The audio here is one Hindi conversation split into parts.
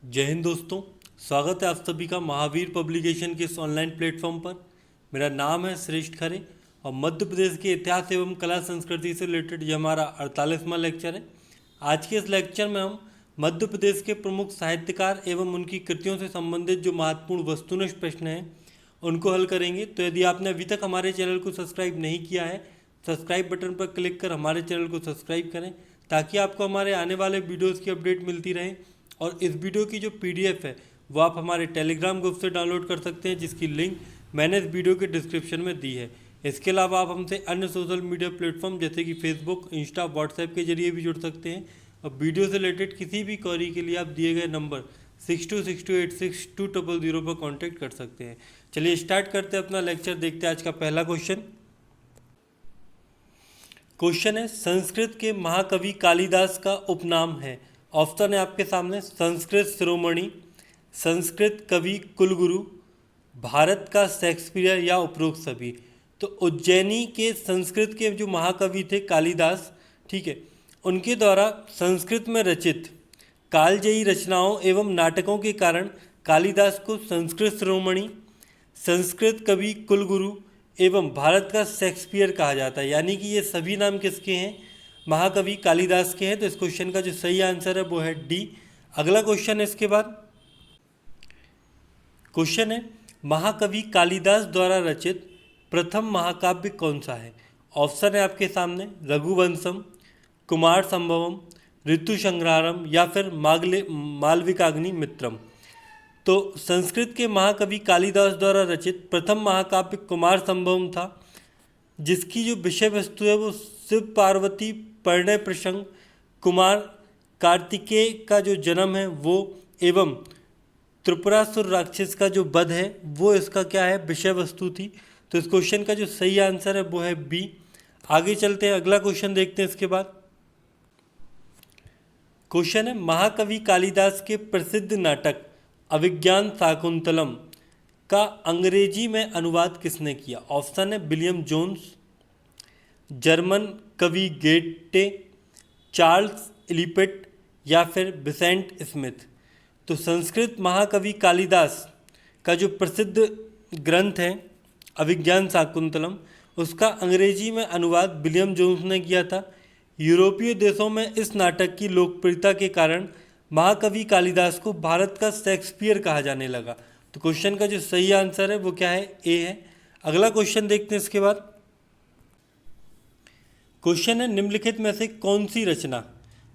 जय हिंद दोस्तों। स्वागत है आप सभी का महावीर पब्लिकेशन के इस ऑनलाइन प्लेटफॉर्म पर। मेरा नाम है श्रेष्ठ खरे और मध्य प्रदेश के इतिहास एवं कला संस्कृति से रिलेटेड ये हमारा 48वां लेक्चर है। आज के इस लेक्चर में हम मध्य प्रदेश के प्रमुख साहित्यकार एवं उनकी कृतियों से संबंधित जो महत्वपूर्ण वस्तुनिष्ठ प्रश्न हैं उनको हल करेंगे। तो यदि आपने अभी तक हमारे चैनल को सब्सक्राइब नहीं किया है, सब्सक्राइब बटन पर क्लिक कर हमारे चैनल को सब्सक्राइब करें ताकि आपको हमारे आने वाले वीडियोज़ की अपडेट मिलती रहे। और इस वीडियो की जो पीडीएफ है वो आप हमारे टेलीग्राम ग्रुप से डाउनलोड कर सकते हैं, जिसकी लिंक मैंने इस वीडियो के डिस्क्रिप्शन में दी है। इसके अलावा आप हमसे अन्य सोशल मीडिया प्लेटफॉर्म जैसे कि फेसबुक, इंस्टा, व्हाट्सएप के जरिए भी जुड़ सकते हैं। और वीडियो से रिलेटेड किसी भी क्वेरी के लिए आप दिए गए नंबर 6262862000 पर कॉन्टैक्ट कर सकते हैं। चलिए स्टार्ट करते हैं अपना लेक्चर। देखते हैं आज का पहला क्वेश्चन है संस्कृत के महाकवि कालिदास का उपनाम है। ऑप्शन है आपके सामने संस्कृत शिरोमणि, संस्कृत कवि कुलगुरु, भारत का शेक्सपियर या उपरोक्त सभी। तो उज्जैनी के संस्कृत के जो महाकवि थे कालिदास, ठीक है, उनके द्वारा संस्कृत में रचित कालजयी रचनाओं एवं नाटकों के कारण कालिदास को संस्कृत शिरोमणि, संस्कृत कवि कुलगुरु एवं भारत का शेक्सपियर कहा जाता है। यानी कि ये सभी नाम किसके हैं? महाकवि कालिदास के हैं। तो इस क्वेश्चन का जो सही आंसर है वो है डी। अगला क्वेश्चन है इसके बाद क्वेश्चन है महाकवि कालिदास द्वारा रचित प्रथम महाकाव्य कौन सा है? ऑप्शन है आपके सामने रघुवंशम, कुमार संभवम, ऋतु संग्रहारम या फिर मालविकाग्नि मित्रम। तो संस्कृत के महाकवि कालिदास द्वारा रचित प्रथम महाकाव्य कुमार संभवम था, जिसकी जो विषय वस्तु है वो शिव पार्वती परिणय प्रसंग, कुमार कार्तिकेय का जो जन्म है वो, एवं त्रिपुरासुर राक्षस का जो वध है वो इसका क्या है? विषय वस्तु थी। तो इस क्वेश्चन का जो सही आंसर है वो है बी। आगे चलते हैं, अगला क्वेश्चन देखते हैं। इसके बाद क्वेश्चन है महाकवि कालिदास के प्रसिद्ध नाटक अभिज्ञान शाकुंतलम का अंग्रेजी में अनुवाद किसने किया? ऑप्शन है विलियम जोन्स, जर्मन कवि गेटे, चार्ल्स इलिपेट या फिर विसेंट स्मिथ। तो संस्कृत महाकवि कालिदास का जो प्रसिद्ध ग्रंथ है अभिज्ञान शाकुंतलम, उसका अंग्रेजी में अनुवाद विलियम जोन्स ने किया था। यूरोपीय देशों में इस नाटक की लोकप्रियता के कारण महाकवि कालिदास को भारत का शेक्सपियर कहा जाने लगा। तो क्वेश्चन का जो सही आंसर है वो क्या है? ए है। अगला क्वेश्चन देखते हैं इसके बाद। क्वेश्चन है निम्नलिखित में से कौन सी रचना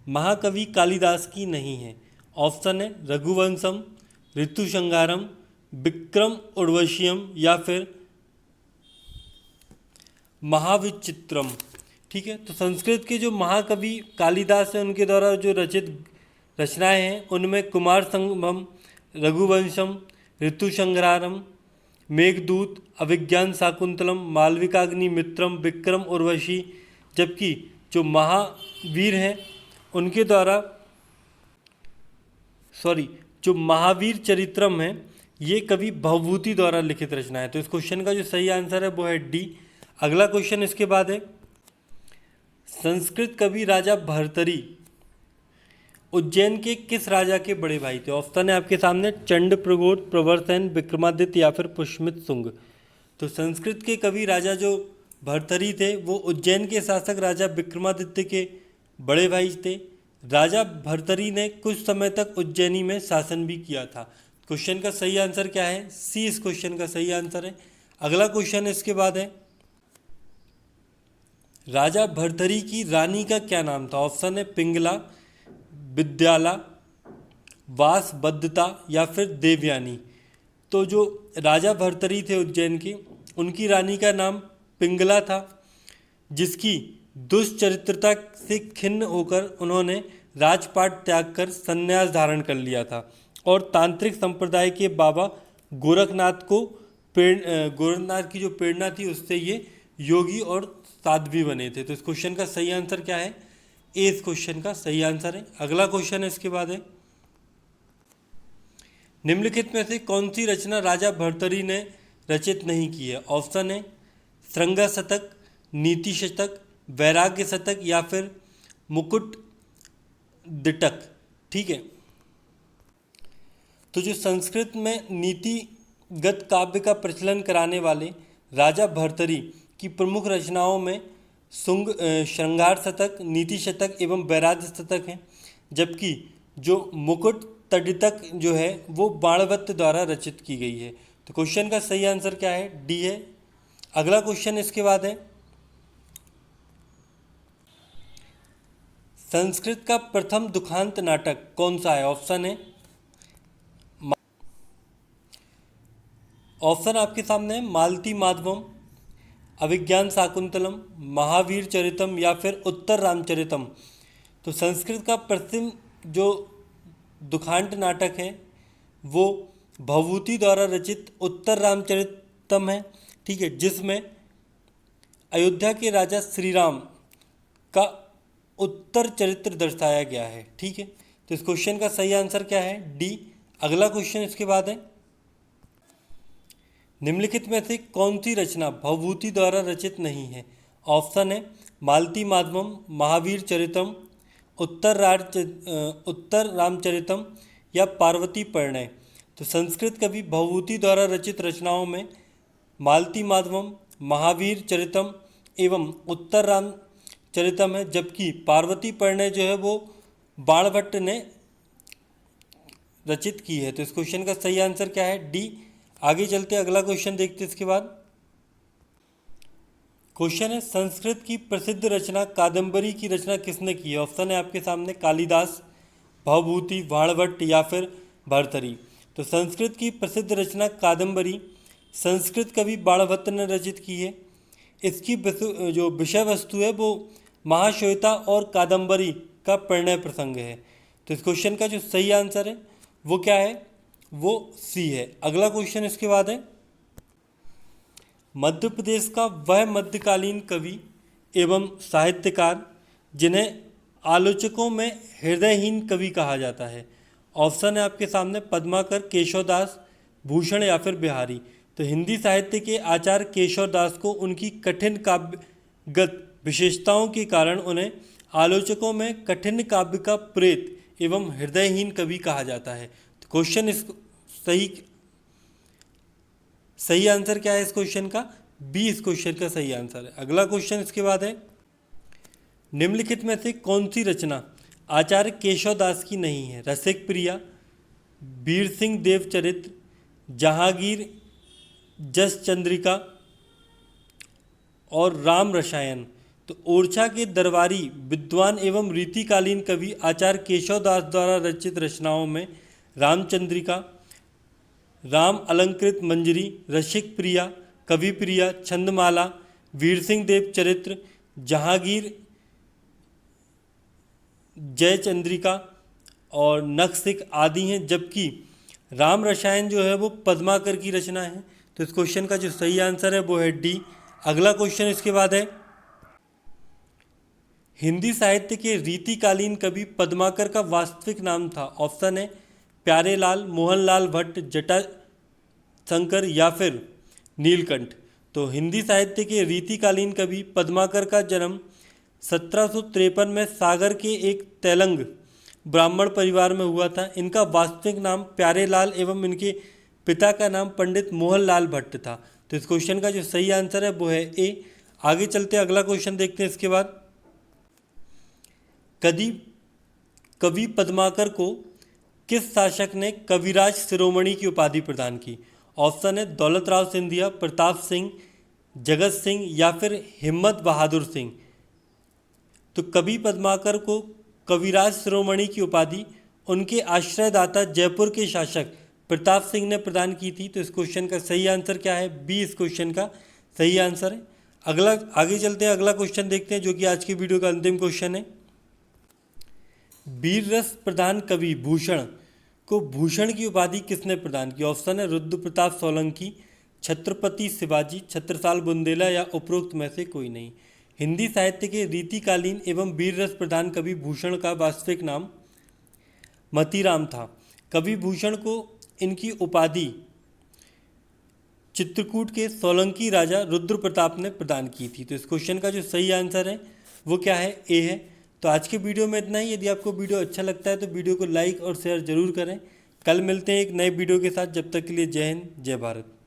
महाकवि कालिदास की नहीं है? ऑप्शन है रघुवंशम, ऋतु संहारम, विक्रम उर्वशीयम या फिर महाविचित्रम। ठीक है, तो संस्कृत के जो महाकवि कालिदास हैं उनके द्वारा जो रचित रचनाएं हैं उनमें कुमार संभवम, रघुवंशम, ऋतु संहारम, मेघदूत, अभिज्ञान शाकुंतलम, मालविकाग्नि मित्रम, विक्रम उर्वशी। जबकि जो महावीर हैं उनके द्वारा जो महावीर चरित्रम है ये कवि भवभूति द्वारा लिखित रचना है। तो इस क्वेश्चन का जो सही आंसर है वो है डी। अगला क्वेश्चन इसके बाद है संस्कृत कवि राजा भर्तरी उज्जैन के किस राजा के बड़े भाई थे? ऑप्शन है आपके सामने चंड प्रगोत, प्रवरसेन, विक्रमादित्य या फिर पुष्यमित शुंग। तो संस्कृत के कवि राजा जो भर्तरी थे वो उज्जैन के शासक राजा विक्रमादित्य के बड़े भाई थे। राजा भर्तरी ने कुछ समय तक उज्जैनी में शासन भी किया था। क्वेश्चन का सही आंसर क्या है? सी इस क्वेश्चन का सही आंसर है। अगला क्वेश्चन इसके बाद है राजा भर्तरी की रानी का क्या नाम था? ऑप्शन है पिंगला, विद्याला, वासबद्धता या फिर देवयानी। तो जो राजा भर्तरी थे उज्जैन के, उनकी रानी का नाम पिंगला था, जिसकी दुष्चरित्रता से खिन्न होकर उन्होंने राजपाट त्याग कर संन्यास धारण कर लिया था और तांत्रिक संप्रदाय के बाबा गोरखनाथ की जो प्रेरणा थी उससे ये योगी और साध्वी बने थे। तो इस क्वेश्चन का सही आंसर क्या है? ए इस क्वेश्चन का सही आंसर है। अगला क्वेश्चन है इसके बाद है निम्नलिखित में से कौन सी रचना राजा भर्तरी ने रचित नहीं की है? ऑप्शन है श्रृंगा शतक, नीति शतक, वैराग्य शतक या फिर मुकुट दिटक। ठीक है, तो जो संस्कृत में नीतिगत काव्य का प्रचलन कराने वाले राजा भर्तरी की प्रमुख रचनाओं में श्रृंगार शतक, नीति शतक एवं वैराग्य शतक हैं, जबकि जो मुकुट तडितक जो है वो बाणभट्ट द्वारा रचित की गई है। तो क्वेश्चन का सही आंसर क्या है? डी है। अगला क्वेश्चन इसके बाद है, संस्कृत का प्रथम दुखांत नाटक कौन सा है? ऑप्शन आपके सामने है, मालती माधवम, अभिज्ञान शाकुंतलम, महावीर चरितम या फिर उत्तर रामचरितम। तो संस्कृत का प्रथम जो दुखांत नाटक है वो भवभूति द्वारा रचित उत्तर रामचरितम है, ठीक है, जिसमें अयोध्या के राजा श्री राम का उत्तर चरित्र दर्शाया गया है, ठीक है। तो इस क्वेश्चन का सही आंसर क्या है? डी। अगला क्वेश्चन इसके बाद है, निम्नलिखित में से कौन सी रचना भवभूति द्वारा रचित नहीं है? ऑप्शन है, मालती माधवम, महावीर चरितम, उत्तर रामचरितम या पार्वती परिणय। तो संस्कृत कवि भवभूति द्वारा रचित रचनाओं में मालती माधवम, महावीर चरितम एवं उत्तर रामचरितम है, जबकि पार्वती परिणय जो है वो बाणभट्ट ने रचित की है। तो इस क्वेश्चन का सही आंसर क्या है? डी। आगे चलते अगला क्वेश्चन देखते इसके बाद। क्वेश्चन है, संस्कृत की प्रसिद्ध रचना कादंबरी की रचना किसने की है? ऑप्शन है आपके सामने, कालिदास, भवभूति, बाणभट्ट या फिर भर्तरी। तो संस्कृत की प्रसिद्ध रचना कादंबरी संस्कृत कवि बाणभट्ट ने रचित की है। इसकी जो विषय वस्तु है वो महाश्वेता और कादंबरी का परिणय प्रसंग है। तो इस क्वेश्चन का जो सही आंसर है वो क्या है? वो सी है। अगला क्वेश्चन इसके बाद है, मध्य प्रदेश का वह मध्यकालीन कवि एवं साहित्यकार जिन्हें आलोचकों में हृदयहीन कवि कहा जाता है। ऑप्शन है आपके सामने, पद्माकर, केशवदास, भूषण या फिर बिहारी। तो हिंदी साहित्य के आचार्य केशवदास को उनकी कठिन काव्यगत विशेषताओं के कारण उन्हें आलोचकों में कठिन काव्य का प्रेत एवं हृदयहीन कवि कहा जाता है। तो क्वेश्चन इस सही आंसर क्या है इस क्वेश्चन का? बी इस क्वेश्चन का सही आंसर है। अगला क्वेश्चन इसके बाद है, निम्नलिखित में से कौन सी रचना आचार्य केशवदास की नहीं है? रसिक प्रिया, वीर सिंह देव चरित्र, जहांगीर जस चंद्रिका और राम रसायन। तो ओरछा के दरबारी विद्वान एवं रीतिकालीन कवि आचार्य केशवदास द्वारा रचित रचनाओं में रामचंद्रिका, राम अलंकृत मंजरी, रसिक प्रिया, कवि प्रिया, छंदमाला, वीर सिंह देव चरित्र, जहांगीर जय चंद्रिका और नखशिख आदि हैं, जबकि राम रसायन जो है वो पद्माकर की रचना है। तो इस क्वेश्चन का जो सही आंसर है वो है डी। अगला क्वेश्चन इसके बाद है, हिंदी साहित्य के रीतिकालीन कवि पद्माकर का वास्तविक नाम था। ऑप्शन है, प्यारेलाल, मोहनलाल भट्ट, जटाशंकर या फिर नीलकंठ। तो हिंदी साहित्य के रीतिकालीन कवि पद्माकर का जन्म 1753 में सागर के एक तेलंग ब्राह्मण परिवार में हुआ था। इनका वास्तविक नाम प्यारेलाल एवं इनके पिता का नाम पंडित मोहनलाल भट्ट था। तो इस क्वेश्चन का जो सही आंसर है वो है ए। आगे चलते अगला क्वेश्चन देखते हैं इसके बाद, कवि पद्माकर को किस शासक ने कविराज शिरोमणि की उपाधि प्रदान की? ऑप्शन है, दौलत राव सिंधिया, प्रताप सिंह, जगत सिंह या फिर हिम्मत बहादुर सिंह। तो कवि पद्माकर को कविराज शिरोमणि की उपाधि उनके आश्रयदाता जयपुर के शासक प्रताप सिंह ने प्रदान की थी। तो इस क्वेश्चन का सही आंसर क्या है? बी इस क्वेश्चन का सही आंसर है। अगला आगे चलते हैं, अगला क्वेश्चन देखते हैं जो कि आज की वीडियो का अंतिम क्वेश्चन है। वीर रस प्रधान कवि भूषण को भूषण की उपाधि किसने प्रदान की? ऑप्शन है, रुद्र प्रताप सोलंकी, छत्रपति शिवाजी, छत्रसाल बुंदेला या उपरोक्त में से कोई नहीं। हिंदी साहित्य के रीतिकालीन एवं वीर रस प्रधान कवि भूषण का वास्तविक नाम मतीराम था। कवि भूषण को इनकी उपाधि चित्रकूट के सोलंकी राजा रुद्र प्रताप ने प्रदान की थी। तो इस क्वेश्चन का जो सही आंसर है वो क्या है? ए है। तो आज के वीडियो में इतना ही। यदि आपको वीडियो अच्छा लगता है तो वीडियो को लाइक और शेयर जरूर करें। कल मिलते हैं एक नए वीडियो के साथ। जब तक के लिए जय हिंद, जय भारत।